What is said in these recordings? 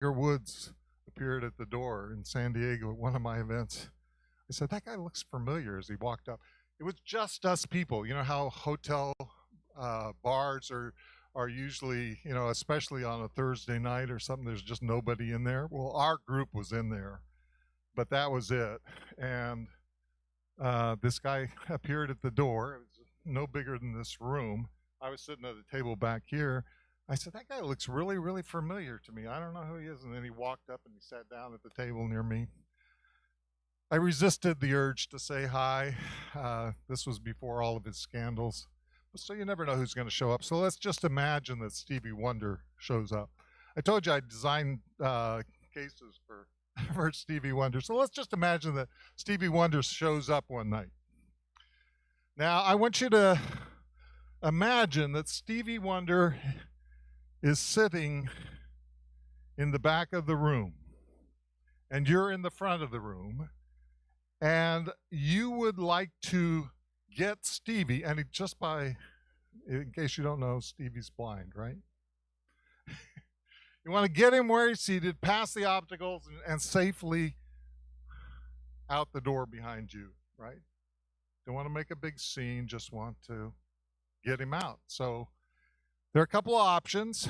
Woods appeared at the door in San Diego at one of my events. I said, that guy looks familiar as he walked up. It was just us people. You know how hotel bars are usually, especially on a Thursday night or something, there's just nobody in there. Well, our group was in there, but that was it. And this guy appeared at the door. It was no bigger than this room. I was sitting at a table back here. I said, that guy looks really, really familiar to me. I don't know who he is. And then he walked up and he sat down at the table near me. I resisted the urge to say hi. This was before all of his scandals. So you never know who's going to show up. So let's just imagine that Stevie Wonder shows up. I told you I designed cases for Stevie Wonder. So let's just imagine that Stevie Wonder shows up one night. Now, I want you to imagine that Stevie Wonder is sitting in the back of the room, and you're in the front of the room, and you would like to get Stevie, and in case you don't know, Stevie's blind, right? You want to get him where he's seated, past the obstacles, and safely out the door behind you, right? Don't want to make a big scene, just want to get him out. So there are a couple of options.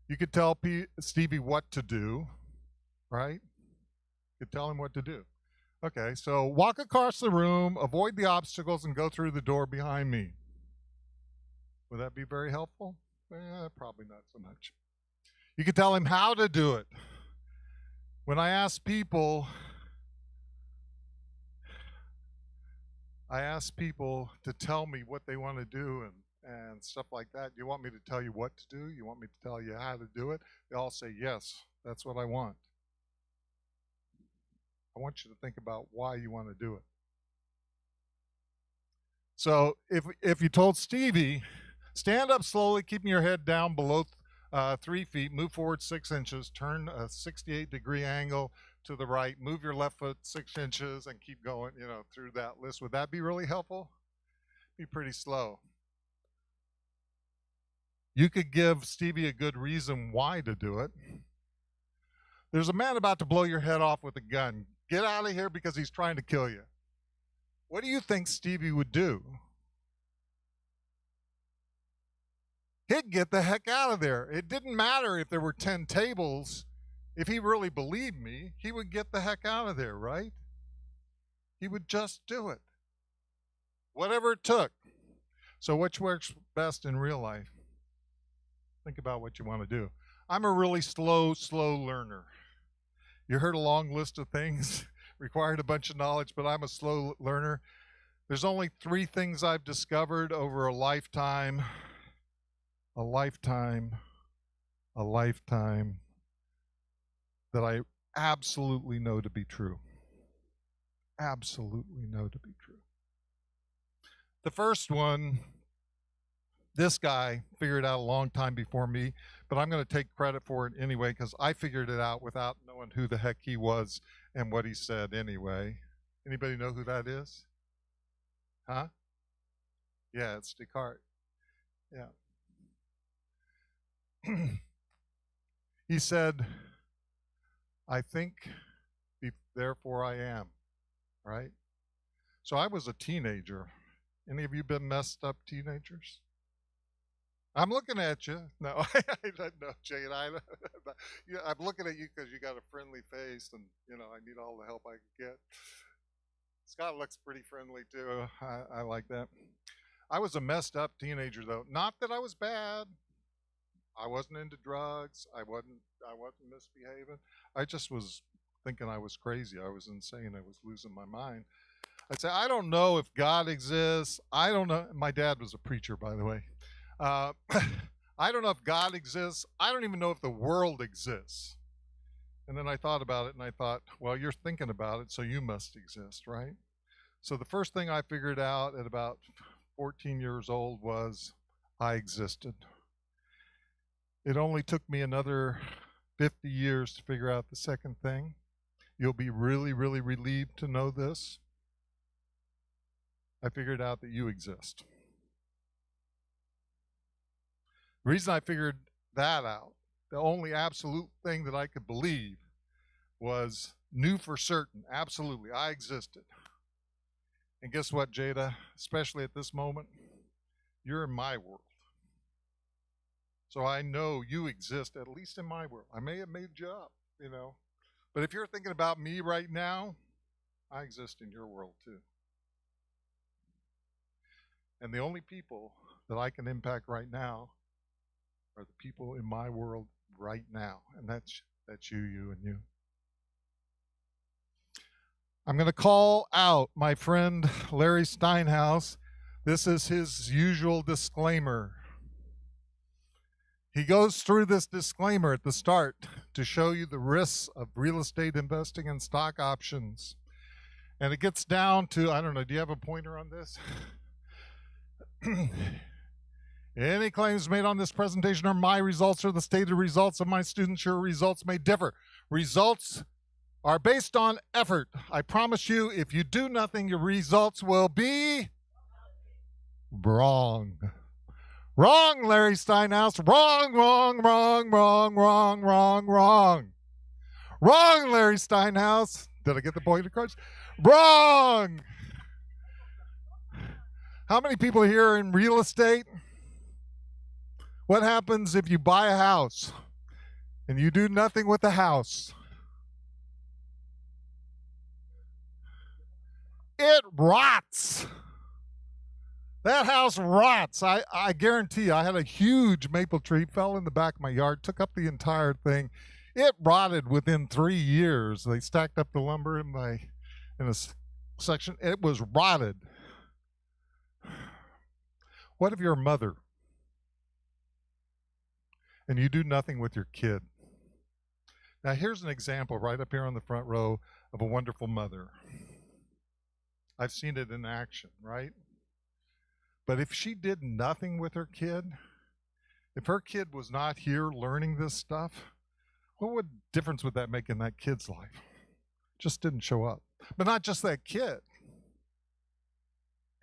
You could tell Stevie what to do, right? You could tell him what to do. Okay, so walk across the room, avoid the obstacles, and go through the door behind me. Would that be very helpful? Probably not so much. You could tell him how to do it. When I ask people to tell me what they want to do and stuff like that. Do you want me to tell you what to do? You want me to tell you how to do it? They all say, yes, that's what I want. I want you to think about why you want to do it. So if you told Stevie, stand up slowly, keeping your head down below 3 feet, move forward 6 inches, turn a 68-degree angle to the right, move your left foot 6 inches, and keep going, through that list. Would that be really helpful? Be pretty slow. You could give Stevie a good reason why to do it. There's a man about to blow your head off with a gun. Get out of here because he's trying to kill you. What do you think Stevie would do? He'd get the heck out of there. It didn't matter if there were 10 tables. If he really believed me, he would get the heck out of there, right? He would just do it. Whatever it took. So which works best in real life? Think about what you want to do. I'm a really slow learner. You heard a long list of things, required a bunch of knowledge, but I'm a slow learner. There's only 3 things I've discovered over a lifetime that I absolutely know to be true. Absolutely know to be true. The first one, this guy figured out a long time before me, but I'm going to take credit for it anyway because I figured it out without knowing who the heck he was and what he said anyway. Anybody know who that is? Huh? Yeah, it's Descartes. Yeah. He said, I think, therefore I am, right? So I was a teenager. Any of you been messed up teenagers? I'm looking at you. No, I don't know, Jane. I'm looking at you because you got a friendly face, and I need all the help I can get. Scott looks pretty friendly too. I like that. I was a messed up teenager, though. Not that I was bad. I wasn't into drugs. I wasn't misbehaving. I just was thinking I was crazy. I was insane. I was losing my mind. I'd say, I don't know if God exists. I don't know. My dad was a preacher, by the way. I don't know if God exists. I don't even know if the world exists. And then I thought about it and I thought, well, you're thinking about it, so you must exist, right? So the first thing I figured out at about 14 years old was I existed. It only took me another 50 years to figure out the second thing. You'll be really, really relieved to know this. I figured out that you exist. The reason I figured that out the only absolute thing that I could believe was knew for certain, absolutely, I existed. And guess what, Jada? Especially at this moment, you're in my world. So I know you exist, at least in my world. I may have made you up, you know. But if you're thinking about me right now, I exist in your world too. And the only people that I can impact right now are the people in my world right now. And that's you, and you. I'm going to call out my friend Larry Steinhaus. This is his usual disclaimer. He goes through this disclaimer at the start to show you the risks of real estate investing and stock options. And it gets down to, I don't know, do you have a pointer on this? Any claims made on this presentation are my results or the stated results of my students. Your results may differ. Results are based on effort. I promise you, if you do nothing, your results will be wrong. Wrong, Larry Steinhaus. Wrong, wrong, wrong, wrong, wrong, wrong, wrong. Wrong, Larry Steinhaus. Did I get the point across? Wrong. How many people here are in real estate? What happens if you buy a house and you do nothing with the house? It rots. That house rots. I guarantee you, I had a huge maple tree, fell in the back of my yard, took up the entire thing. It rotted within 3 years. They stacked up the lumber in a section. It was rotted. What if you're a mother and you do nothing with your kid? Now, here's an example right up here on the front row of a wonderful mother. I've seen it in action, right? But if she did nothing with her kid, if her kid was not here learning this stuff, what difference would that make in that kid's life? Just didn't show up. But not just that kid.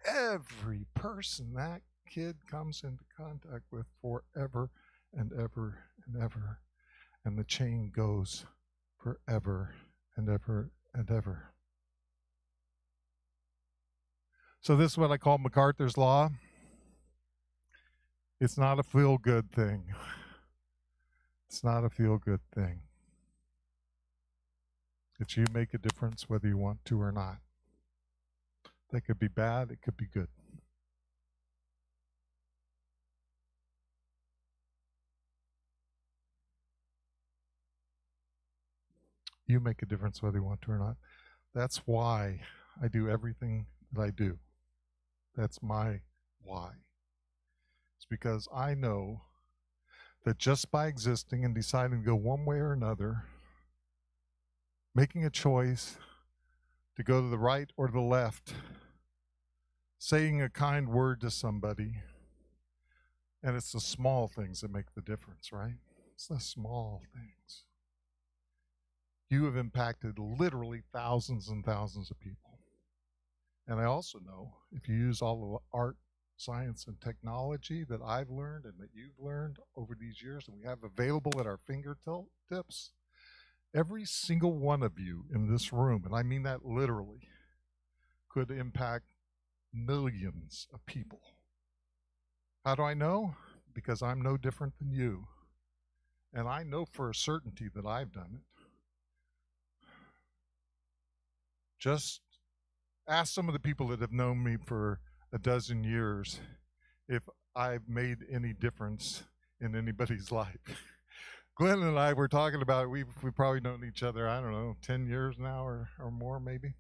Every person that kid comes into contact with forever and ever and ever. And the chain goes forever and ever and ever. So this is what I call MacArthur's Law. It's not a feel-good thing. It's not a feel-good thing. It's you make a difference whether you want to or not. That could be bad, it could be good. You make a difference whether you want to or not. That's why I do everything that I do. That's my why. It's because I know that just by existing and deciding to go one way or another, making a choice to go to the right or the left, saying a kind word to somebody, and it's the small things that make the difference, right? It's the small things. You have impacted literally thousands and thousands of people. And I also know if you use all the art, science, and technology that I've learned and that you've learned over these years and we have available at our fingertips, every single one of you in this room, and I mean that literally, could impact millions of people. How do I know? Because I'm no different than you. And I know for a certainty that I've done it. Just ask some of the people that have known me for a dozen years if I've made any difference in anybody's life. Glenn and I were talking about it. We've probably known each other, I don't know, 10 years now or more maybe.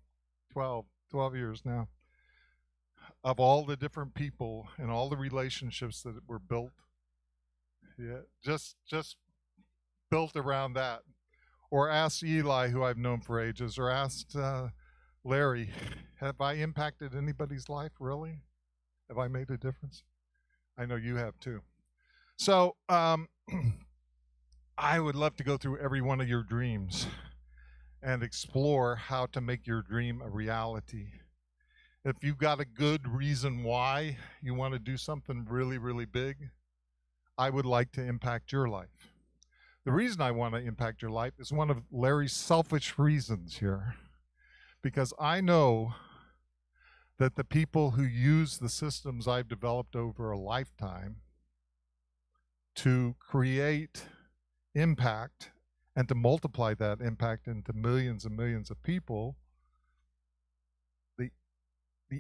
12 years now. Of all the different people and all the relationships that were built, just built around that. Or ask Eli, who I've known for ages, or asked Larry, have I impacted anybody's life, really? Have I made a difference? I know you have too. So I would love to go through every one of your dreams and explore how to make your dream a reality. If you've got a good reason why you want to do something really, really big, I would like to impact your life. The reason I want to impact your life is one of Larry's selfish reasons here, because I know that the people who use the systems I've developed over a lifetime to create impact and to multiply that impact into millions and millions of people, the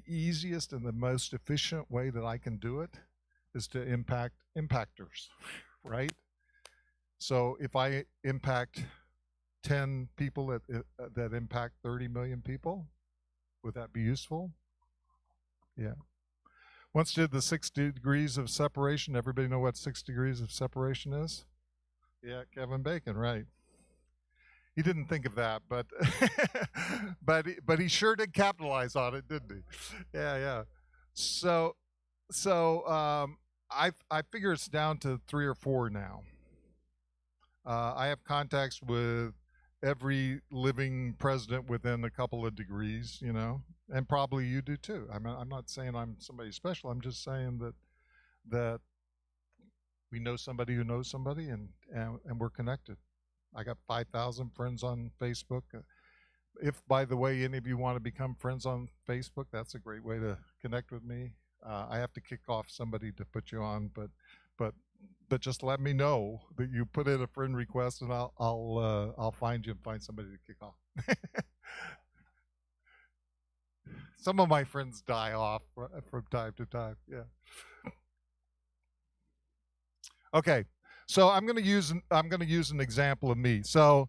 easiest and the most efficient way that I can do it is to impact impactors, right? So if I impact 10 people that impact 30 million people, would that be useful? Yeah. Once did the 6 degrees of separation. Everybody know what 6 degrees of separation is? Yeah, Kevin Bacon, right. He didn't think of that, but but he sure did capitalize on it, didn't he? Yeah. So I figure it's down to 3 or 4 now. I have contacts with every living president within a couple of degrees, you know, and probably you do too. I'm not saying I'm somebody special. I'm just saying that we know somebody who knows somebody, and we're connected. I got 5,000 friends on Facebook. If, by the way, any of you want to become friends on Facebook, that's a great way to connect with me. I have to kick off somebody to put you on, but just let me know that you put in a friend request, and I'll find you and find somebody to kick off. Some of my friends die off from time to time. Yeah. Okay. So I'm going to use an example of me. So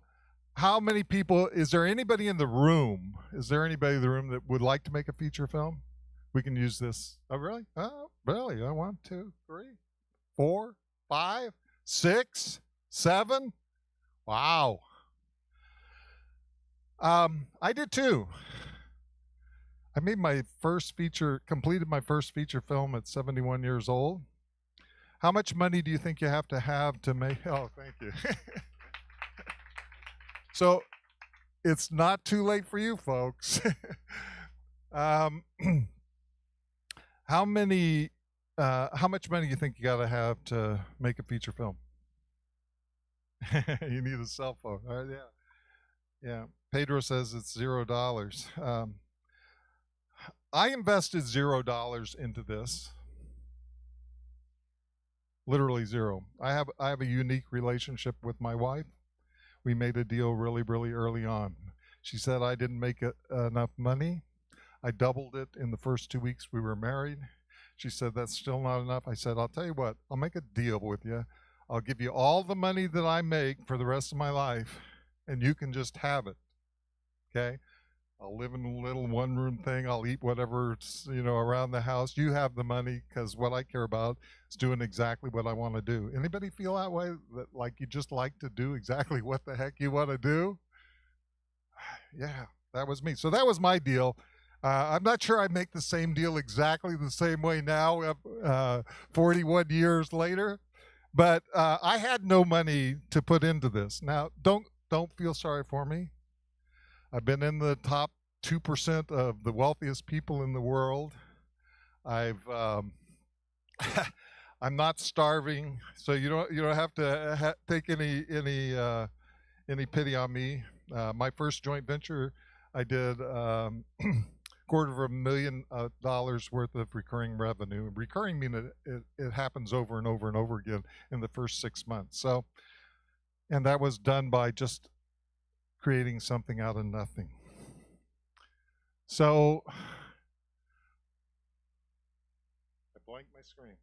how many people, is there anybody in the room? Is there anybody in the room that would like to make a feature film? We can use this. Oh, really? Oh, really? 1, 2, 3, 4, 5, 6, 7. Wow. I did too. I made my first feature, completed my first feature film at 71 years old. How much money do you think you have to make? Oh, thank you. So it's not too late for you folks. How much money do you think you got to have to make a feature film? You need a cell phone. All right, yeah. Pedro says it's $0. I invested $0 into this. Literally 0. I have a unique relationship with my wife. We made a deal really, really early on. She said I didn't make enough money. I doubled it in the first 2 weeks we were married. She said that's still not enough. I said, I'll tell you what, I'll make a deal with you. I'll give you all the money that I make for the rest of my life, and you can just have it. Okay? I'll live in a little one-room thing. I'll eat whatever's, around the house. You have the money, because what I care about is doing exactly what I want to do. Anybody feel that way? That like you just like to do exactly what the heck you want to do? Yeah, that was me. So that was my deal. I'm not sure I make the same deal exactly the same way now, 41 years later. But I had no money to put into this. Now, don't feel sorry for me. I've been in the top 2% of the wealthiest people in the world. I'm not starving, so you don't have to take any pity on me. My first joint venture, I did $250,000 worth of recurring revenue. Recurring means it happens over and over and over again in the first 6 months. So, and that was done by just creating something out of nothing. So I blanked my screen.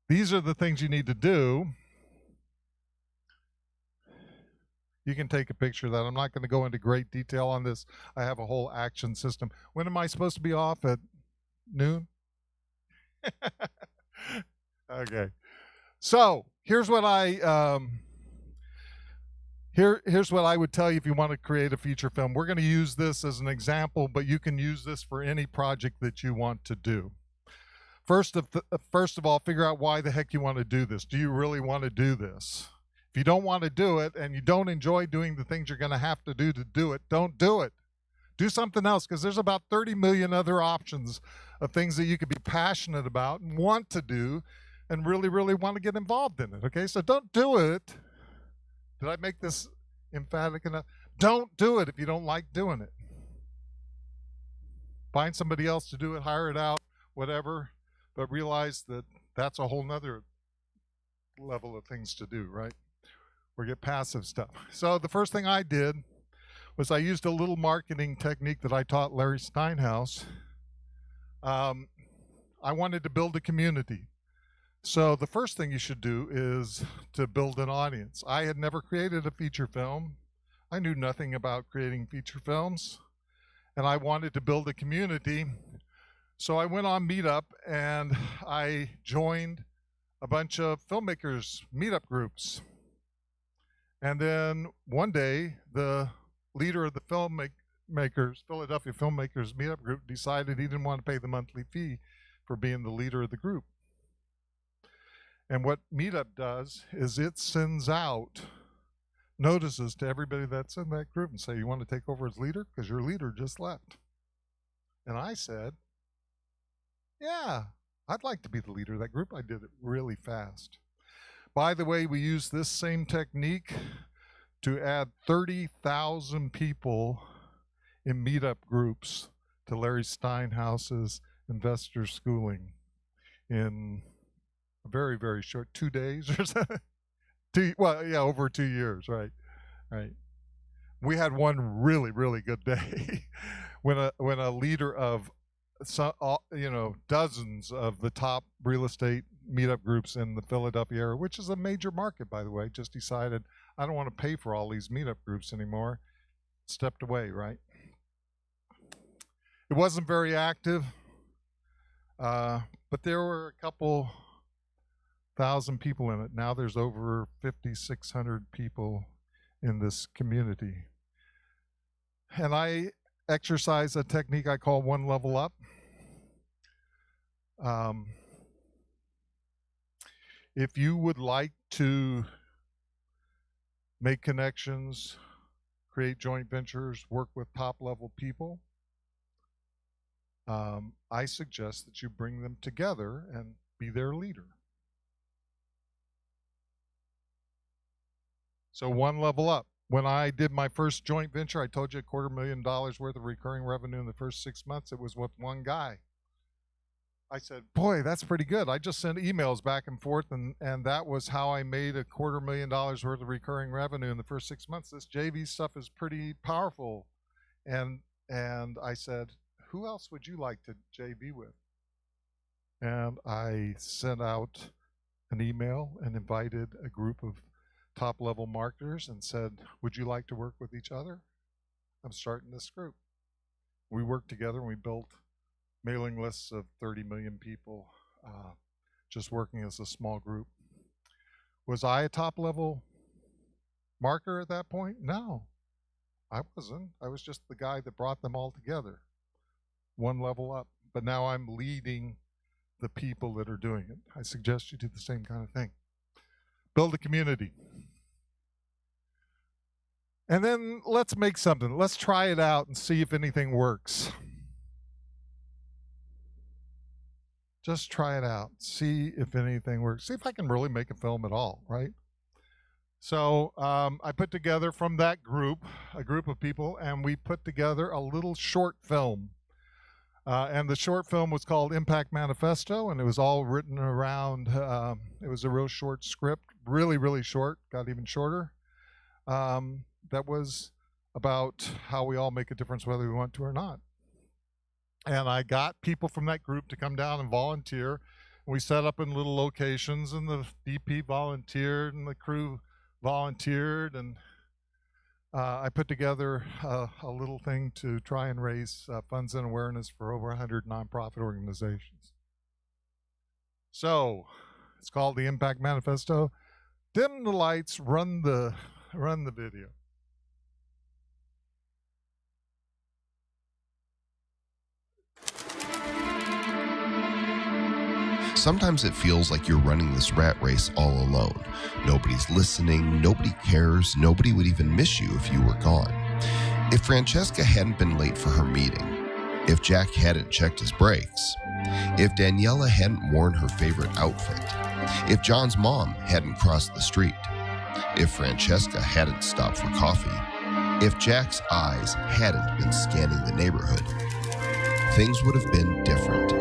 These are the things you need to do. You can take a picture of that. I'm not going to go into great detail on this. I have a whole action system. When am I supposed to be off? At noon? Okay. So here's what here's what I would tell you if you want to create a feature film. We're going to use this as an example, but you can use this for any project that you want to do. First of all, figure out why the heck you want to do this. Do you really want to do this? If you don't want to do it and you don't enjoy doing the things you're going to have to do it, don't do it. Do something else, because there's about 30 million other options of things that you could be passionate about and want to do and really, really want to get involved in it. Okay, so don't do it. Did I make this emphatic enough? Don't do it if you don't like doing it. Find somebody else to do it, hire it out, whatever, but realize that that's a whole nother level of things to do, right? Or get passive stuff. So the first thing I did was I used a little marketing technique that I taught Larry Steinhaus. I wanted to build a community. So the first thing you should do is to build an audience. I had never created a feature film. I knew nothing about creating feature films, and I wanted to build a community. So I went on Meetup and I joined a bunch of filmmakers meetup groups. And then one day, the leader of the Philadelphia Filmmakers Meetup Group decided he didn't want to pay the monthly fee for being the leader of the group. And what Meetup does is it sends out notices to everybody that's in that group and say, you want to take over as leader? Because your leader just left. And I said, yeah, I'd like to be the leader of that group. I did it really fast. By the way, we use this same technique to add 30,000 people in meetup groups to Larry Steinhaus's investor schooling in a very, very short 2 days or so. Over 2 years, right? Right. We had one really, really good day when a leader of dozens of the top real estate meetup groups in the Philadelphia area, which is a major market, by the way, just decided, I don't want to pay for all these meetup groups anymore. Stepped away, right? It wasn't very active, but there were a couple thousand people in it. Now there's over 5,600 people in this community. And I exercise a technique I call one level up. If you would like to make connections, create joint ventures, work with top level people, I suggest that you bring them together and be their leader. So one level up. When I did my first joint venture, I told you $250,000 worth of recurring revenue in the first 6 months. It was with one guy. I said, boy, that's pretty good. I just sent emails back and forth, and that was how I made $250,000 worth of recurring revenue in the first 6 months. This JV stuff is pretty powerful. And I said, who else would you like to JV with? And I sent out an email and invited a group of top-level marketers and said, would you like to work with each other? I'm starting this group. We worked together and we built mailing lists of 30 million people, just working as a small group. Was I a top-level marketer at that point? No, I wasn't. I was just the guy that brought them all together, one level up. But now I'm leading the people that are doing it. I suggest you do the same kind of thing. Build a community. And then let's make something. Let's try it out and see if anything works. Just try it out. See if anything works. See if I can really make a film at all, right? So I put together from that group, a group of people, and we put together a little short film. And the short film was called Impact Manifesto, and it was all written around, it was a real short script, really, really short, got even shorter. That was about how we all make a difference whether we want to or not. And I got people from that group to come down and volunteer. We set up in little locations, and the DP volunteered, and the crew volunteered, and I put together a little thing to try and raise funds and awareness for over 100 nonprofit organizations. So it's called the Impact Manifesto. Dim the lights, run the video. Sometimes it feels like you're running this rat race all alone. Nobody's listening, nobody cares, nobody would even miss you if you were gone. If Francesca hadn't been late for her meeting, if Jack hadn't checked his brakes, if Daniela hadn't worn her favorite outfit, if John's mom hadn't crossed the street, if Francesca hadn't stopped for coffee, if Jack's eyes hadn't been scanning the neighborhood, things would have been different.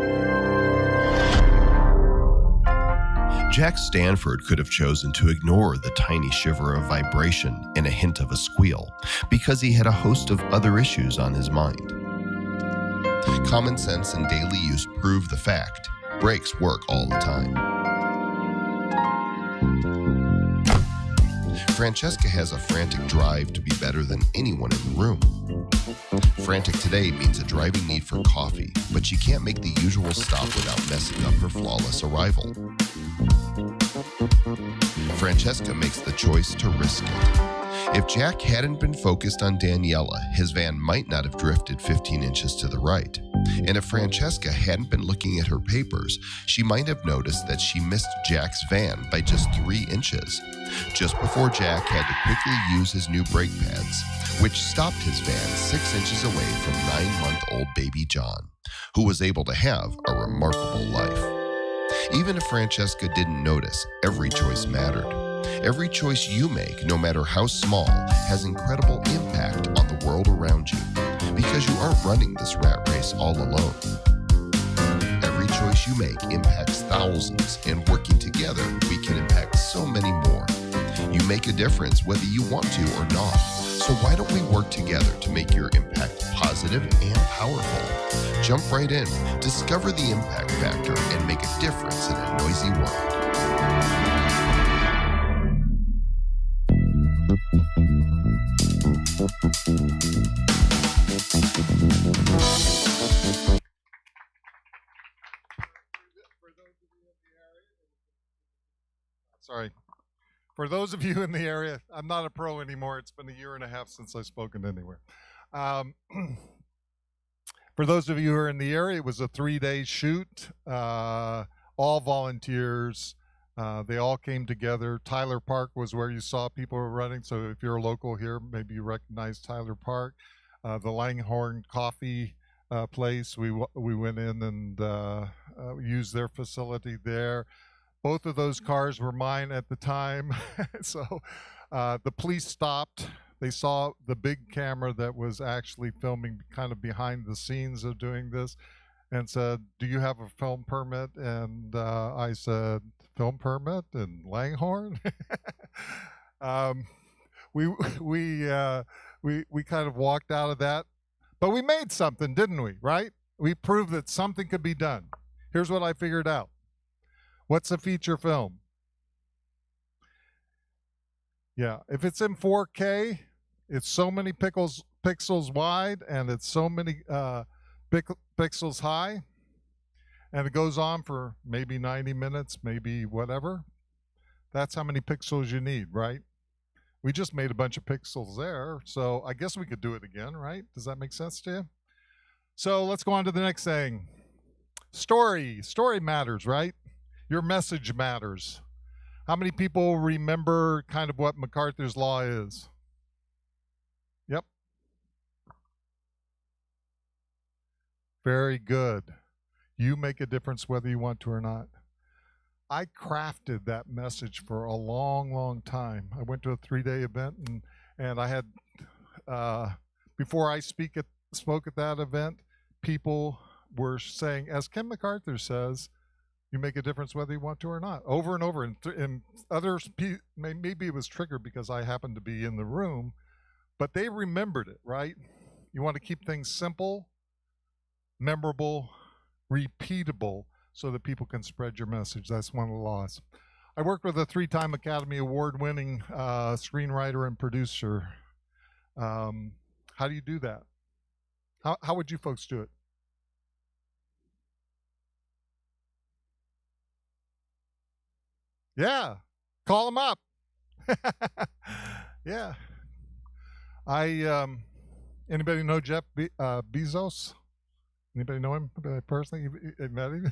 Jack Stanford could have chosen to ignore the tiny shiver of vibration and a hint of a squeal because he had a host of other issues on his mind. Common sense and daily use prove the fact brakes work all the time. Francesca has a frantic drive to be better than anyone in the room. Frantic today means a driving need for coffee, but she can't make the usual stop without messing up her flawless arrival. Francesca makes the choice to risk it. If Jack hadn't been focused on Daniela, his van might not have drifted 15 inches to the right. And if Francesca hadn't been looking at her papers, she might have noticed that she missed Jack's van by just 3 inches, just before Jack had to quickly use his new brake pads, which stopped his van 6 inches away from 9-month-old baby John, who was able to have a remarkable life. Even if Francesca didn't notice, every choice mattered. Every choice you make, no matter how small, has incredible impact on the world around you, because you aren't running this rat race all alone. Every choice you make impacts thousands, and working together, we can impact so many more. You make a difference whether you want to or not. So why don't we work together to make your impact positive and powerful? Jump right in, discover the impact factor, and make a difference in a noisy world. Sorry. For those of you in the area, I'm not a pro anymore. It's been 1.5 years since I've spoken anywhere. For those of you who are in the area, it was a 3-day shoot, all volunteers. They all came together. Tyler Park was where you saw people were running. So if you're a local here, maybe you recognize Tyler Park. The Langhorne Coffee place, we went in and used their facility there. Both of those cars were mine at the time. So the police stopped. They saw the big camera that was actually filming kind of behind the scenes of doing this and said, "Do you have a film permit?" And I said, "Film permit in Langhorne?" We kind of walked out of that, but we made something, didn't we? Right? We proved that something could be done. Here's what I figured out. What's a feature film? Yeah, if it's in 4K, it's so many pixels wide and it's so many pixels high, and it goes on for maybe 90 minutes, maybe whatever. That's how many pixels you need, right? We just made a bunch of pixels there, so I guess we could do it again, right? Does that make sense to you? So let's go on to the next thing. Story matters, right? Your message matters. How many people remember kind of what MacArthur's Law is? Yep. Very good. You make a difference whether you want to or not. I crafted that message for a long, long time. I went to a 3-day event and I had, before I spoke at that event, people were saying, as Ken MacArthur says, you make a difference whether you want to or not, over and over. And others, maybe it was triggered because I happened to be in the room, but they remembered it, right? You want to keep things simple, memorable, repeatable, so that people can spread your message. That's one of the laws. I worked with a 3-time Academy Award-winning screenwriter and producer. How do you do that? How would you folks do it? Yeah, call them up. Yeah. Anybody know Jeff Bezos? Anybody know him personally? You met him?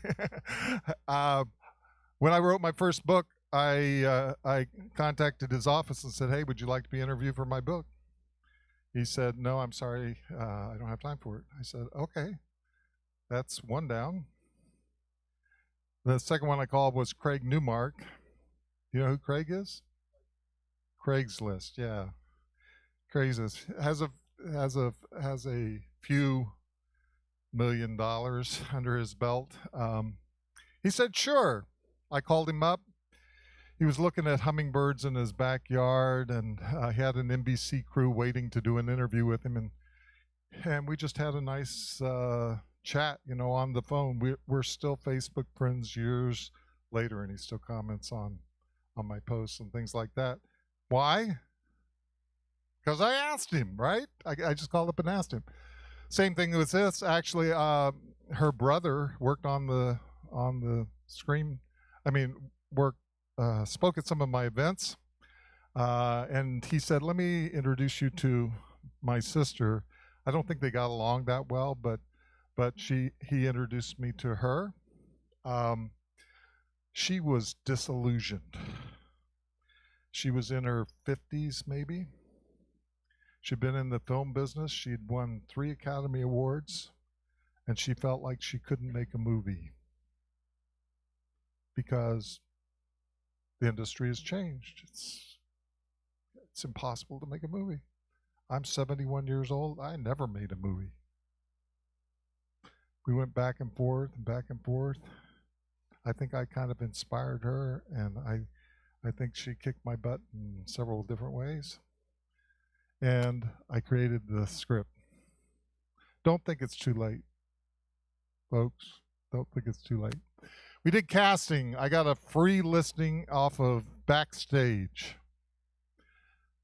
When I wrote my first book, I contacted his office and said, "Hey, would you like to be interviewed for my book?" He said, "No, I'm sorry, I don't have time for it." I said, "Okay, that's one down." The second one I called was Craig Newmark. You know who Craig is? Craigslist, yeah. Craigslist has a few $1 million under his belt. He said, sure. I called him up. He was looking at hummingbirds in his backyard, and he had an NBC crew waiting to do an interview with him, and we just had a nice chat, on the phone. We're still Facebook friends years later, and he still comments on my posts and things like that. Why? Because I asked him, right? I just called up and asked him. Same thing with this. Actually, her brother worked on the screen. Spoke at some of my events, and he said, "Let me introduce you to my sister." I don't think they got along that well, but he introduced me to her. She was disillusioned. She was in her 50s, maybe. She'd been in the film business. She'd won 3 Academy Awards, and she felt like she couldn't make a movie because the industry has changed. It's impossible to make a movie. I'm 71 years old. I never made a movie. We went back and forth and back and forth. I think I kind of inspired her, and I think she kicked my butt in several different ways. And I created the script. Don't think it's too late, folks. Don't think it's too late. We did casting. I got a free listing off of Backstage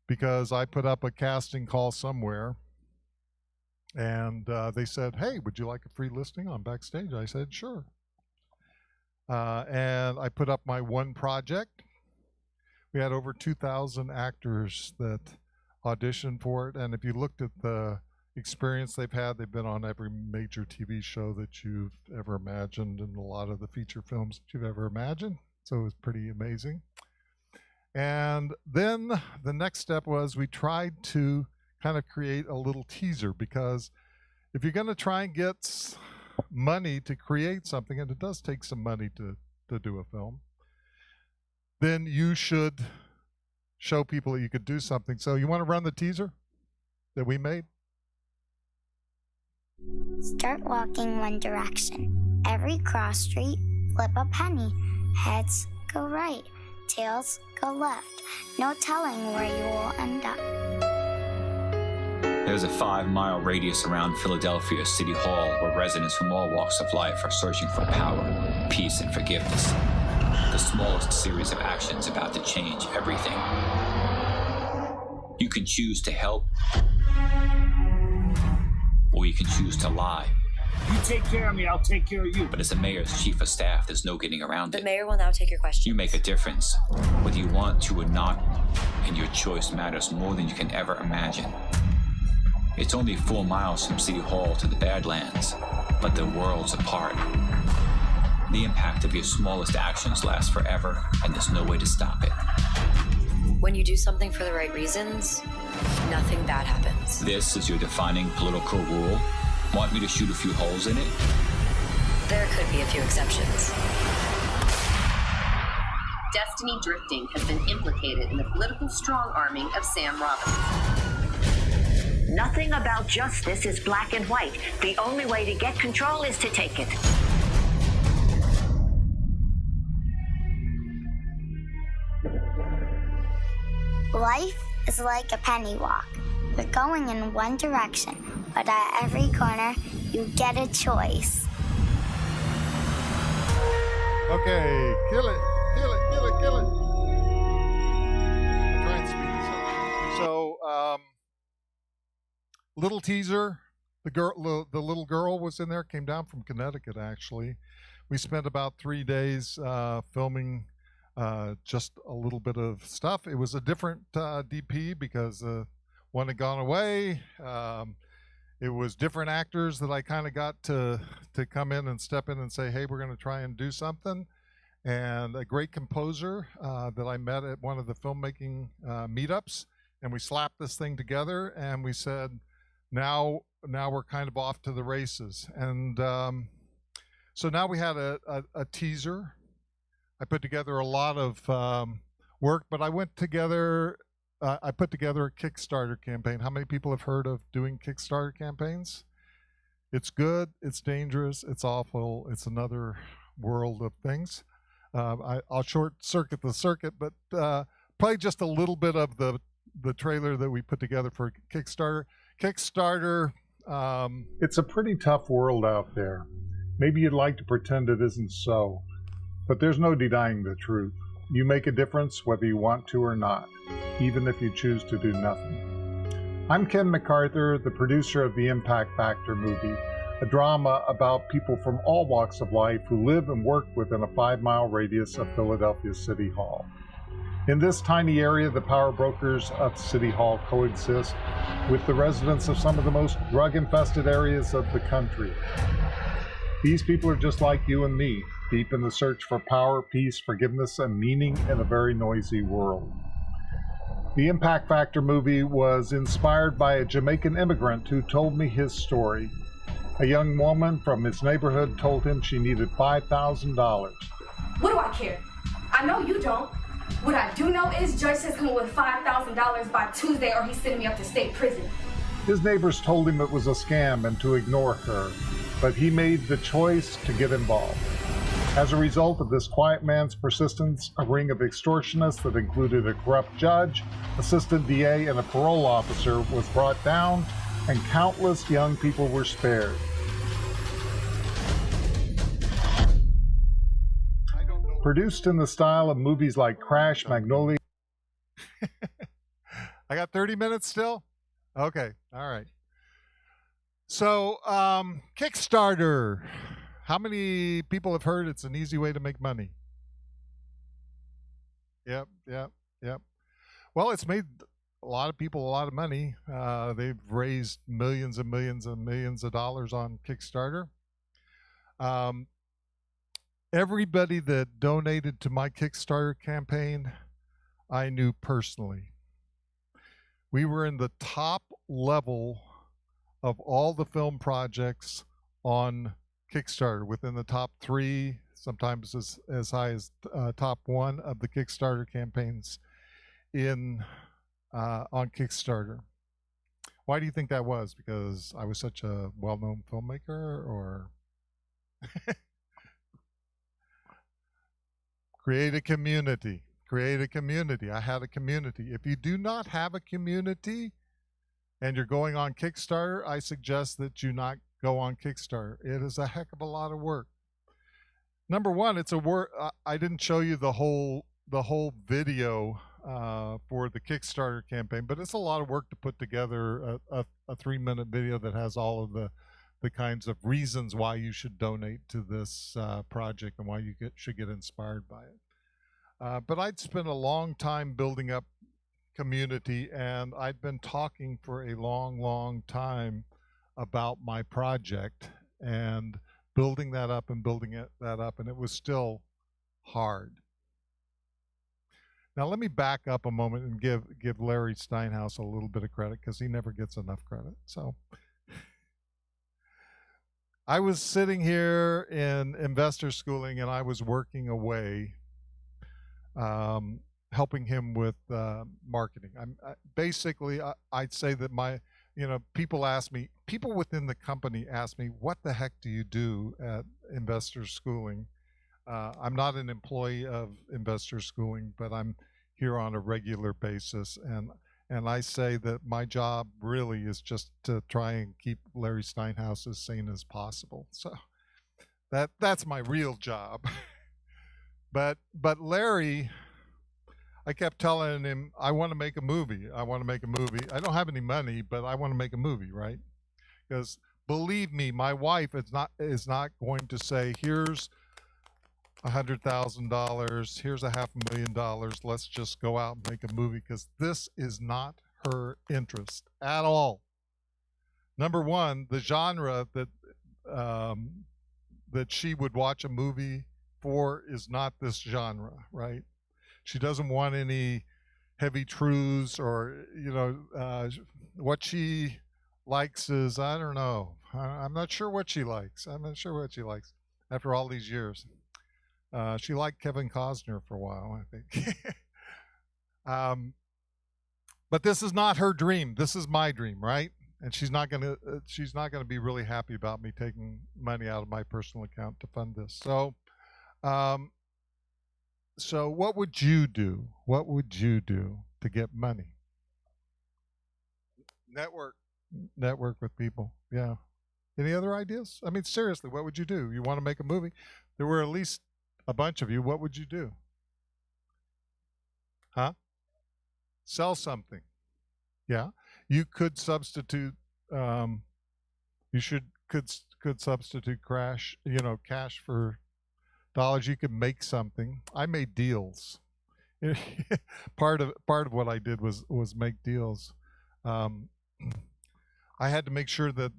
because I put up a casting call somewhere, and they said, "Hey, would you like a free listing on Backstage?" I said, "Sure." And I put up my one project. We had over 2,000 actors that auditioned for it, and if you looked at the experience they've had, they've been on every major TV show that you've ever imagined and a lot of the feature films that you've ever imagined. So it was pretty amazing. And then the next step was we tried to kind of create a little teaser, because if you're going to try and get money to create something, and it does take some money to do a film, then you should show people that you could do something. So you want to run the teaser that we made? Start walking one direction. Every cross street, flip a penny. Heads go right, tails go left. No telling where you will end up. There's a 5-mile radius around Philadelphia City Hall where residents from all walks of life are searching for power, peace, and forgiveness. The smallest series of actions about to change everything. You can choose to help, or you can choose to lie. You take care of me, I'll take care of you. But as the mayor's chief of staff, there's no getting around it. The mayor will now take your question. You make a difference, whether you want to or not, and your choice matters more than you can ever imagine. It's only 4 miles from City Hall to the Badlands, but they're worlds apart. The impact of your smallest actions lasts forever, and there's no way to stop it. When you do something for the right reasons, nothing bad happens. This is your defining political rule. Want me to shoot a few holes in it? There could be a few exceptions. Destiny Drifting has been implicated in the political strong-arming of Sam Robinson. Nothing about justice is black and white. The only way to get control is to take it. Life is like a penny walk. You're going in one direction, but at every corner, you get a choice. Okay, kill it. Try and speed this up. So, little teaser. The little girl was in there. Came down from Connecticut, actually. We spent about 3 days filming just a little bit of stuff. It was a different DP because one had gone away. It was different actors that I kind of got to come in and step in and say, hey, we're going to try and do something. And a great composer that I met at one of the filmmaking meetups, and we slapped this thing together, and we said, now we're kind of off to the races. And So now we had a teaser. I put together a lot of work, but I put together a Kickstarter campaign. How many people have heard of doing Kickstarter campaigns? It's good, it's dangerous, it's awful, it's another world of things. I'll short circuit the circuit, but probably just a little bit of the trailer that we put together for Kickstarter. It's a pretty tough world out there. Maybe you'd like to pretend it isn't so, but there's no denying the truth. You make a difference whether you want to or not, even if you choose to do nothing. I'm Ken MacArthur, the producer of the Impact Factor movie, a drama about people from all walks of life who live and work within a 5-mile radius of Philadelphia City Hall. In this tiny area, the power brokers of City Hall coexist with the residents of some of the most drug-infested areas of the country. These people are just like you and me, deep in the search for power, peace, forgiveness, and meaning in a very noisy world. The Impact Factor movie was inspired by a Jamaican immigrant who told me his story. A young woman from his neighborhood told him she needed $5,000. What do I care? I know you don't. What I do know is Judge says coming with $5,000 by Tuesday or he's sending me up to state prison. His neighbors told him it was a scam and to ignore her, but he made the choice to get involved. As a result of this quiet man's persistence, a ring of extortionists that included a corrupt judge, assistant DA, and a parole officer was brought down, and countless young people were spared. Produced in the style of movies like Crash, Magnolia. I got 30 minutes still? Okay, all right. So, Kickstarter. How many people have heard it's an easy way to make money? Yep. Well, it's made a lot of people a lot of money. They've raised millions and millions and millions of dollars on Kickstarter. Everybody that donated to my Kickstarter campaign, I knew personally. We were in the top level of all the film projects on Kickstarter, within the top 3, sometimes as high as top 1 of the Kickstarter campaigns on Kickstarter. Why do you think that was? Because I was such a well-known filmmaker, or create a community. I had a community. If you do not have a community and you're going on Kickstarter, I suggest that you not go on Kickstarter. It is a heck of a lot of work. Number one, it's a work. I didn't show you the whole video for the Kickstarter campaign, but it's a lot of work to put together a 3-minute video that has all of the kinds of reasons why you should donate to this project and why you should get inspired by it. But I'd spent a long time building up community, and I'd been talking for a long time about my project and building that up, and it was still hard. Now let me back up a moment and give Larry Steinhaus a little bit of credit, because he never gets enough credit. So I was sitting here in investor schooling, and I was working away, helping him with marketing. I'd say that people within the company ask me, what the heck do you do at investor schooling? I'm not an employee of investor schooling, but I'm here on a regular basis. And I say that my job really is just to try and keep Larry Steinhaus as sane as possible. So that's my real job. But Larry, I kept telling him, I want to make a movie. I don't have any money, but I want to make a movie, right? Because believe me, my wife is not going to say, here's $100,000, here's $500,000, let's just go out and make a movie, because this is not her interest at all. Number one, the genre that she would watch a movie for is not this genre, right? She doesn't want any heavy truths, or what she likes is, I don't know. I'm not sure what she likes. after all these years. She liked Kevin Costner for a while, I think. But this is not her dream. This is my dream, right? And she's not gonna be really happy about me taking money out of my personal account to fund this. So, so what would you do? What would you do to get money? Network with people. Yeah. Any other ideas? I mean, seriously, what would you do? You want to make a movie? There were at least a bunch of you. What would you do? Huh? Sell something. Yeah. You could substitute. Could substitute cash for dollars. You could make something. I made deals. part of what I did was make deals. I had to make sure that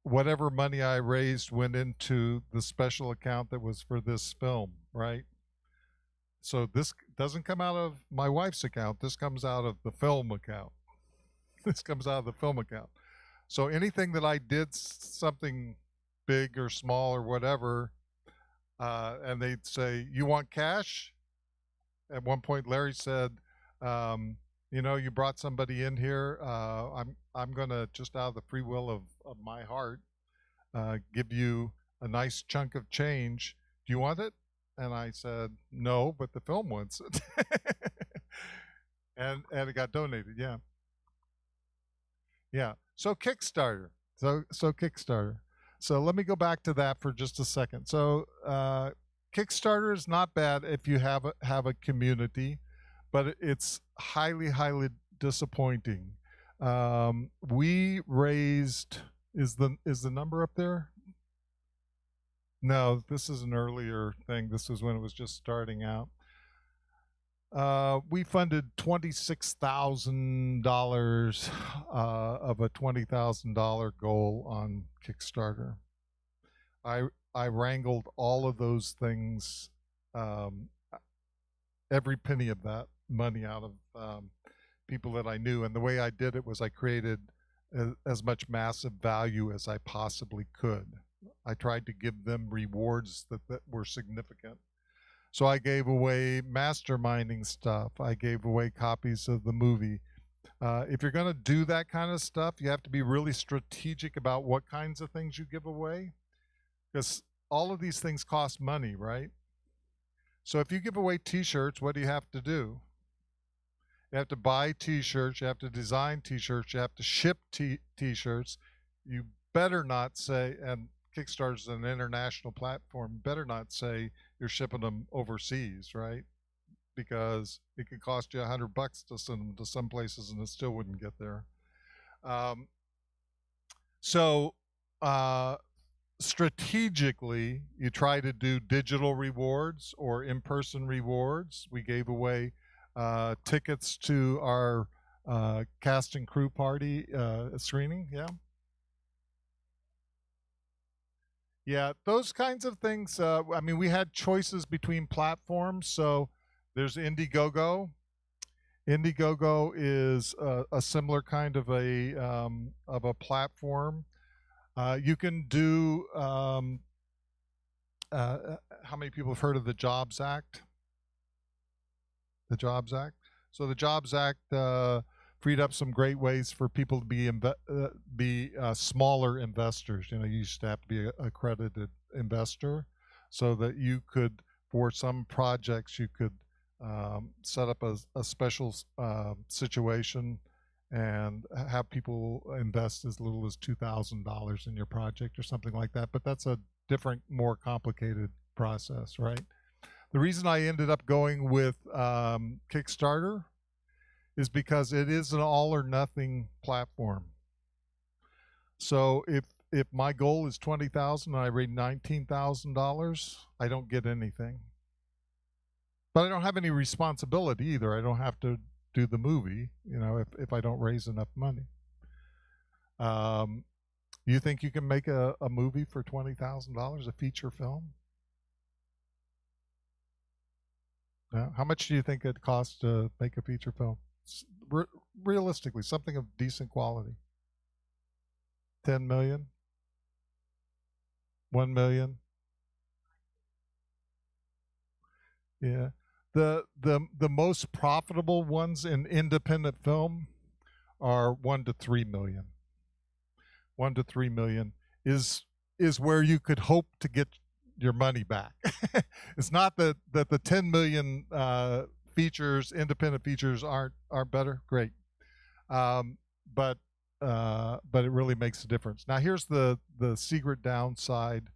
whatever money I raised went into the special account that was for this film, right? So this doesn't come out of my wife's account. This comes out of the film account. This comes out of the film account. So anything that I did, something big or small or whatever, and they'd say, "You want cash?" At one point, Larry said, "You brought somebody in here. I'm gonna, just out of the free will of my heart, give you a nice chunk of change. Do you want it?" And I said, "No, but the film wants it." and it got donated. Yeah. Yeah. So Kickstarter. So Kickstarter. So let me go back to that for just a second. So Kickstarter is not bad if you have a community, but it's highly, highly disappointing. We raised, is the number up there? No, this is an earlier thing. This was when it was just starting out. We funded $26,000 of a $20,000 goal on Kickstarter. I wrangled all of those things, every penny of that money out of people that I knew. And the way I did it was I created as much massive value as I possibly could. I tried to give them rewards that were significant. So I gave away masterminding stuff. I gave away copies of the movie. If you're going to do that kind of stuff, you have to be really strategic about what kinds of things you give away, because all of these things cost money, right? So if you give away T-shirts, what do you have to do? You have to buy T-shirts. You have to design T-shirts. You have to ship T-shirts. You better not say, and Kickstarter is an international platform, better not say you're shipping them overseas, right? Because it could cost you $100 to send them to some places and it still wouldn't get there. Strategically, you try to do digital rewards or in-person rewards. We gave away tickets to our cast and crew party screening, yeah. Yeah, those kinds of things. I mean, we had choices between platforms. So there's Indiegogo. Indiegogo is a similar kind of a platform. You can do. How many people have heard of the Jobs Act? The Jobs Act. So the Jobs Act freed up some great ways for people to be smaller investors. You used to have to be an accredited investor, so that you could, for some projects, you could set up a special situation and have people invest as little as $2,000 in your project or something like that. But that's a different, more complicated process, right? The reason I ended up going with Kickstarter is because it is an all or nothing platform. So if my goal is $20,000 and I raise $19,000, I don't get anything. But I don't have any responsibility either. I don't have to do the movie, if I don't raise enough money. You think you can make a movie for $20,000, a feature film? How much do you think it costs to make a feature film? Realistically, something of decent quality. 10 million? 1 million. Yeah. The most profitable ones in independent film are 1 to 3 million. 1 to 3 million is where you could hope to get your money back. It's not that the 10 million independent features aren't better. Great, but it really makes a difference. Now here's the secret downside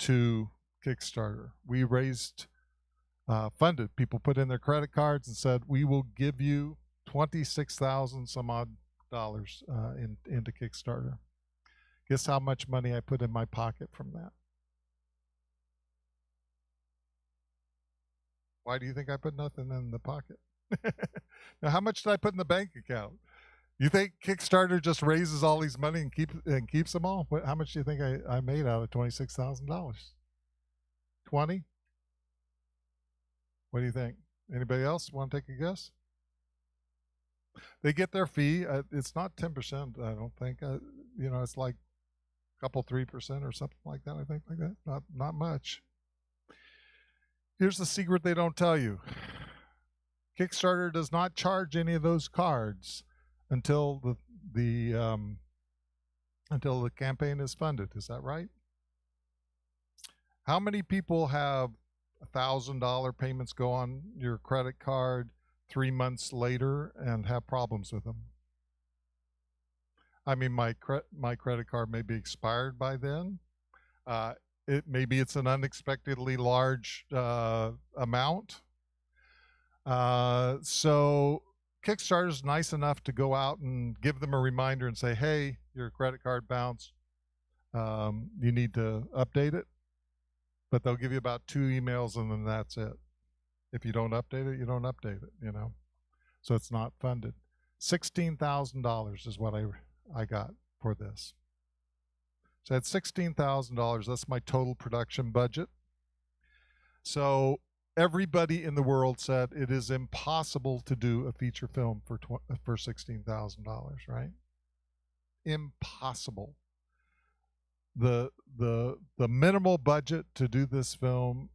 to Kickstarter. We raised funded. People put in their credit cards and said, we will give you 26,000 some odd dollars into Kickstarter. Guess how much money I put in my pocket from that? Why do you think I put nothing in the pocket? Now, how much did I put in the bank account? You think Kickstarter just raises all these money and keeps them all? How much do you think I made out of $26,000? 20? What do you think? Anybody else want to take a guess? They get their fee. It's not 10%, I don't think. It's like a couple 3% or something like that, I think, like that. Not much. Here's the secret they don't tell you. Kickstarter does not charge any of those cards until the campaign is funded. Is that right? How many people have $1,000 payments go on your credit card 3 months later and have problems with them? I mean, my credit card may be expired by then. Maybe it's an unexpectedly large amount. So Kickstarter is nice enough to go out and give them a reminder and say, hey, your credit card bounced. You need to update it. But they'll give you about 2 emails and then that's it. If you don't update it, you don't update it, So it's not funded. $16,000 is what I got for this. So at $16,000, that's my total production budget. So everybody in the world said it is impossible to do a feature film for $16,000, right? Impossible. The minimal budget to do this film,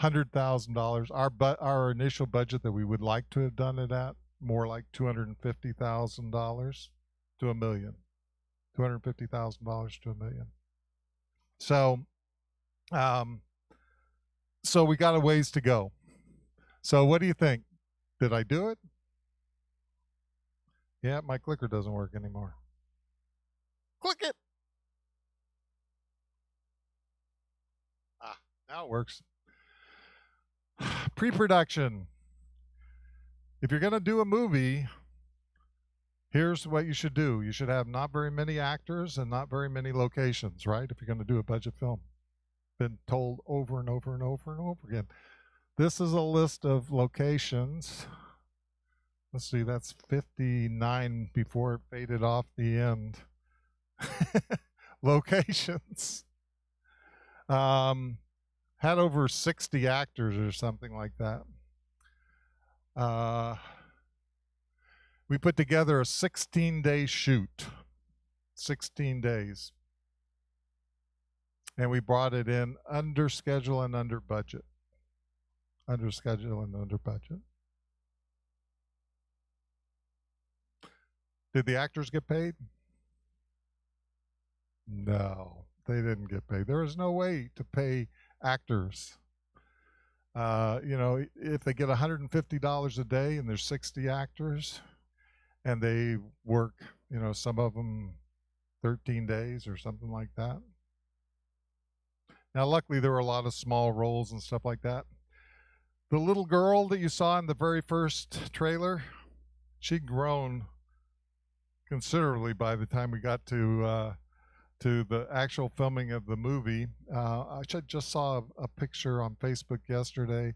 $100,000. Our initial budget that we would like to have done it at, more like $250,000 to $1 million. $250,000 to $1 million. So we got a ways to go. So what do you think? Did I do it? Yeah, my clicker doesn't work anymore. Click it. Now it works. Pre-production. If you're going to do a movie, here's what you should do. You should have not very many actors and not very many locations, right? If you're going to do a budget film. Been told over and over and over and over again. This is a list of locations. Let's see, that's 59 before it faded off the end. Locations. Had over 60 actors or something like that. We put together a 16-day shoot. 16 days. And we brought it in under schedule and under budget. Under schedule and under budget. Did the actors get paid? No, they didn't get paid. There is no way to pay actors. If they get $150 a day and there's 60 actors and they work, some of them 13 days or something like that. Now, luckily, there were a lot of small roles and stuff like that. The little girl that you saw in the very first trailer, she'd grown considerably by the time we got to the actual filming of the movie. I just saw a picture on Facebook yesterday.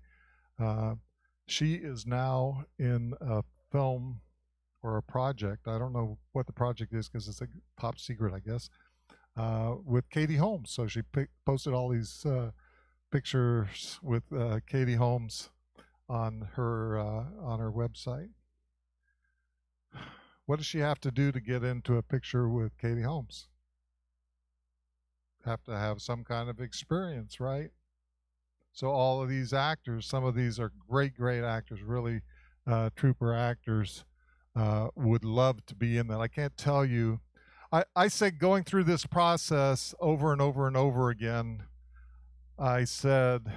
She is now in a film or a project. I don't know what the project is because it's a top secret, I guess, with Katie Holmes. So she posted all these pictures with Katie Holmes on her website. What does she have to do to get into a picture with Katie Holmes? have to have some kind of experience, right? So all of these actors, some of these are great, great actors, really trooper actors, would love to be in that. I can't tell you. I said going through this process over and over and over again, I said,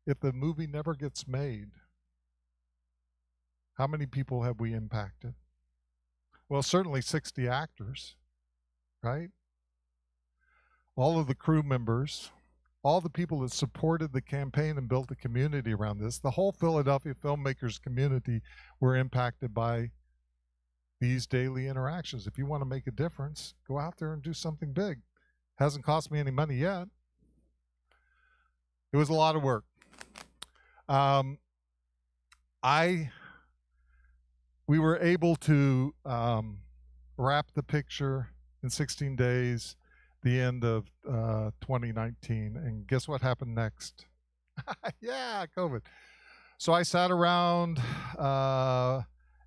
if the movie never gets made, how many people have we impacted? Well, certainly 60 actors, right? All of the crew members, all the people that supported the campaign and built the community around this, the whole Philadelphia filmmakers community were impacted by these daily interactions. If you want to make a difference, go out there and do something big. Hasn't cost me any money yet. It was a lot of work. We were able to wrap the picture in 16 days, the end of 2019. And guess what happened next? Yeah, COVID. So I sat around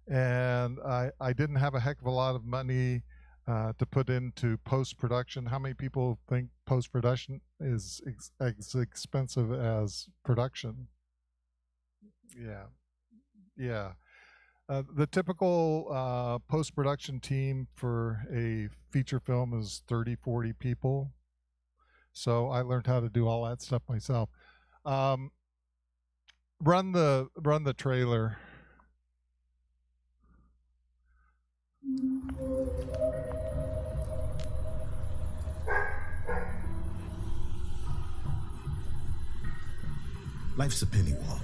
and I didn't have a heck of a lot of money to put into post-production. How many people think post-production is as expensive as production? Yeah. The typical post-production team for a feature film is 30, 40 people. So I learned how to do all that stuff myself. Run the trailer. Life's a penny walk.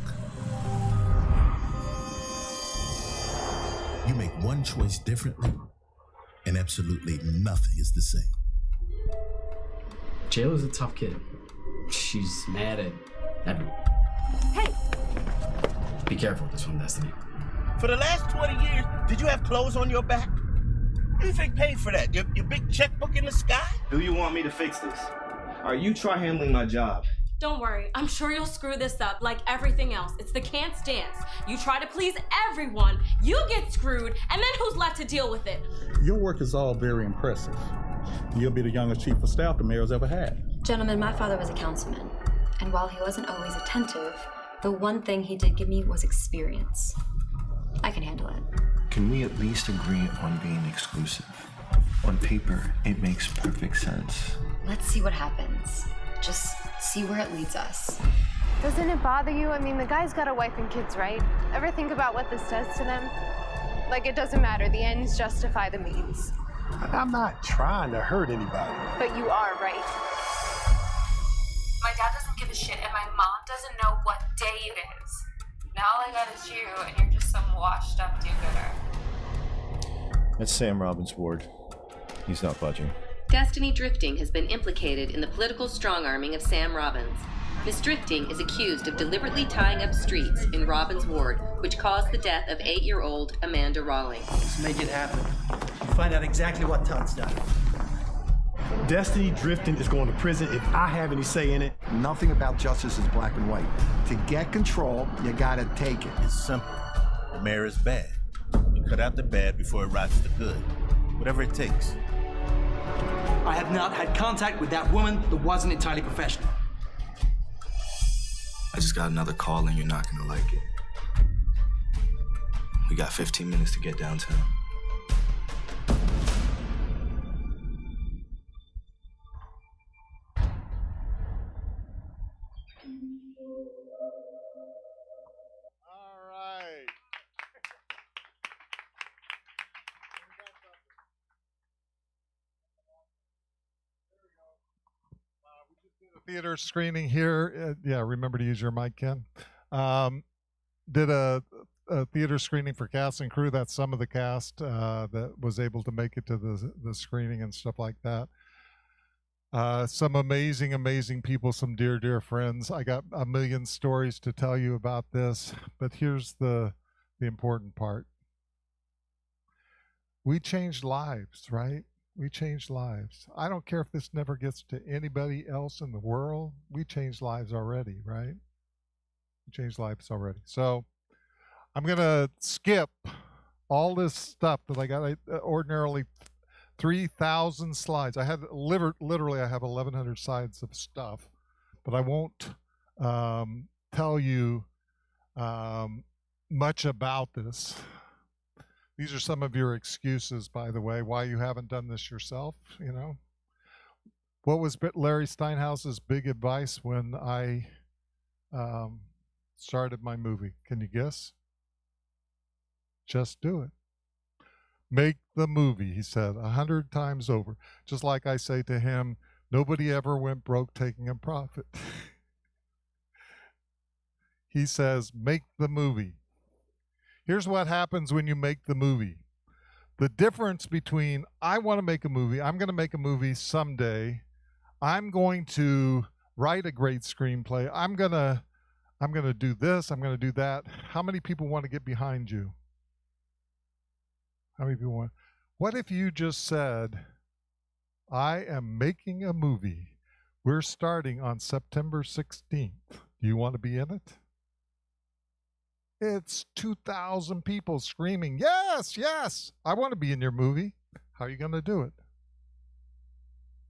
You make one choice differently, and absolutely nothing is the same. Jayla's a tough kid. She's mad at everyone. Hey! Be careful with this one, Destiny. For the last 20 years, did you have clothes on your back? Who do you think paid for that? Your big checkbook in the sky? Do you want me to fix this? Or you try handling my job? Don't worry, I'm sure you'll screw this up like everything else. It's the can't dance. You try to please everyone, you get screwed, and then who's left to deal with it? Your work is all very impressive. You'll be the youngest chief of staff the mayor's ever had. Gentlemen, my father was a councilman, and while he wasn't always attentive, the one thing he did give me was experience. I can handle it. Can we at least agree on being exclusive? On paper, it makes perfect sense. Let's see what happens. Just see where it leads us. Doesn't it bother you? I mean, the guy's got a wife and kids, right? Ever think about what this does to them? Like, it doesn't matter. The ends justify the means. I'm not trying to hurt anybody. But you are, right? My dad doesn't give a shit, and my mom doesn't know what day it is. Now all I got is you, and you're just some washed up do-gooder. That's Sam Robbins' ward. He's not budging. Destiny Drifting has been implicated in the political strong-arming of Sam Robbins. Miss Drifting is accused of deliberately tying up streets in Robbins' ward, which caused the death of 8-year-old Amanda Rawlings. Let's make it happen. Find out exactly what Todd's done. Destiny Drifting is going to prison if I have any say in it. Nothing about justice is black and white. To get control, you gotta take it. It's simple. The mayor is bad. You cut out the bad before it rots the good. Whatever it takes. I have not had contact with that woman that wasn't entirely professional. I just got another call and you're not gonna like it. We got 15 minutes to get downtown. Theater screening here. Yeah, remember to use your mic, Ken. Did a theater screening for cast and crew. That's some of the cast that was able to make it to the screening and stuff like that. Some amazing people, some dear friends. I got a million stories to tell you about this, but here's the important part. We changed lives, right? We changed lives. I don't care if this never gets to anybody else in the world. We changed lives already, right? We changed lives already. So I'm going to skip all this stuff that I got. I ordinarily 3,000 slides. I had literally, I have 1,100 slides of stuff, but I won't tell you much about this. These are some of your excuses, by the way, why you haven't done this yourself, you know. What was Larry Steinhaus's big advice when I started my movie? Can you guess? Just do it. Make the movie, he said 100 times over. Just like I say to him, nobody ever went broke taking a profit. He says, make the movie. Here's what happens when you make the movie. The difference between I want to make a movie, I'm going to make a movie someday, I'm going to write a great screenplay, I'm going to do this, I'm going to do that. How many people want to get behind you? How many people want? What if you just said, I am making a movie. We're starting on September 16th. Do you want to be in it? It's 2,000 people screaming, yes, yes, I want to be in your movie. How are you going to do it?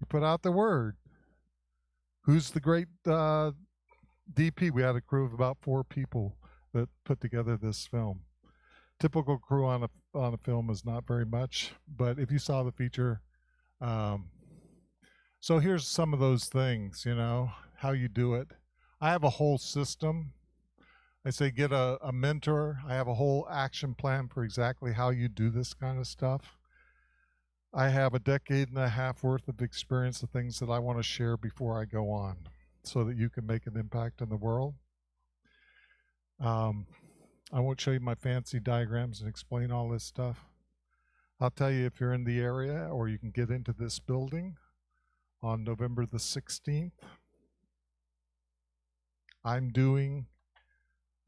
You put out the word. Who's the great DP? We had a crew of about 4 people that put together this film. Typical crew on a film is not very much, but if you saw the feature, so here's some of those things, you know, how you do it. I have a whole system. I say get a mentor. I have a whole action plan for exactly how you do this kind of stuff. I have a decade and a half worth of experience of things that I want to share before I go on so that you can make an impact in the world. I won't show you my fancy diagrams and explain all this stuff. I'll tell you if you're in the area or you can get into this building on November the 16th. I'm doing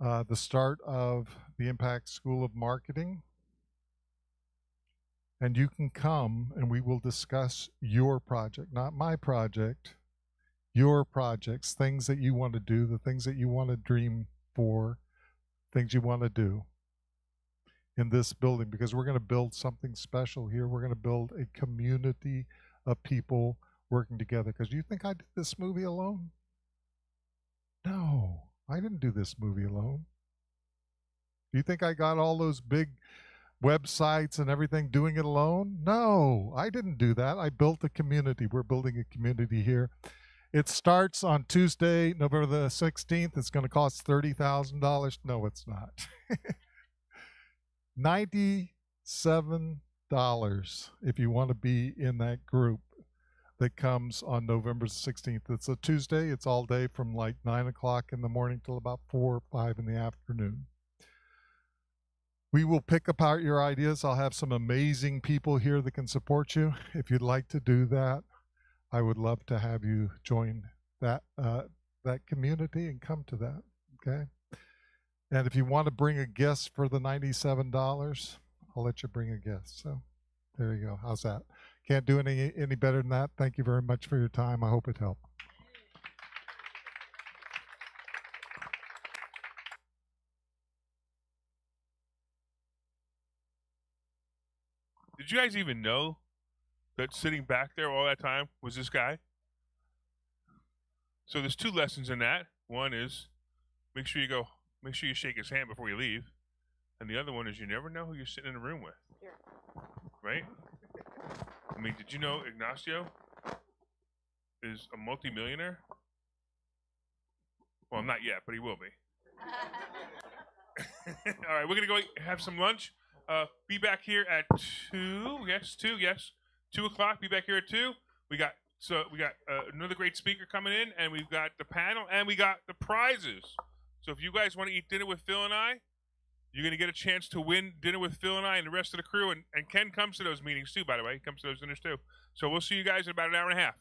the start of the Impact School of Marketing. And you can come and we will discuss your project, not my project, your projects, things that you want to do, the things that you want to dream for, things you want to do in this building, because we're going to build something special here. We're going to build a community of people working together. Because do you think I did this movie alone? No, I didn't do this movie alone. Do you think I got all those big websites and everything doing it alone? No, I didn't do that. I built a community. We're building a community here. It starts on Tuesday, November the 16th. It's going to cost $30,000. No, it's not. $97 if you want to be in that group that comes on November 16th. It's a Tuesday. It's all day from like 9 o'clock in the morning till about 4 or 5 in the afternoon. We will pick apart your ideas. I'll have some amazing people here that can support you. If you'd like to do that, I would love to have you join that that community and come to that, okay? And if you want to bring a guest for the $97, I'll let you bring a guest. So there you go. How's that? Can't do any better than that. Thank you very much for your time. I hope it helped. Did you guys even know that sitting back there all that time was this guy? So there's 2 lessons in that. One is make sure you shake his hand before you leave. And the other one is you never know who you're sitting in a room with. Right? I mean, did you know Ignacio is a multimillionaire? Well, not yet, but he will be. All right, we're going to go have some lunch. Be back here at 2. Yes, 2. Yes, 2 o'clock. Be back here at 2. We got another great speaker coming in, and we've got the panel, and we got the prizes. So if you guys want to eat dinner with Phil and I, you're going to get a chance to win dinner with Phil and I and the rest of the crew. And Ken comes to those meetings too, by the way. He comes to those dinners too. So we'll see you guys in about an hour and a half.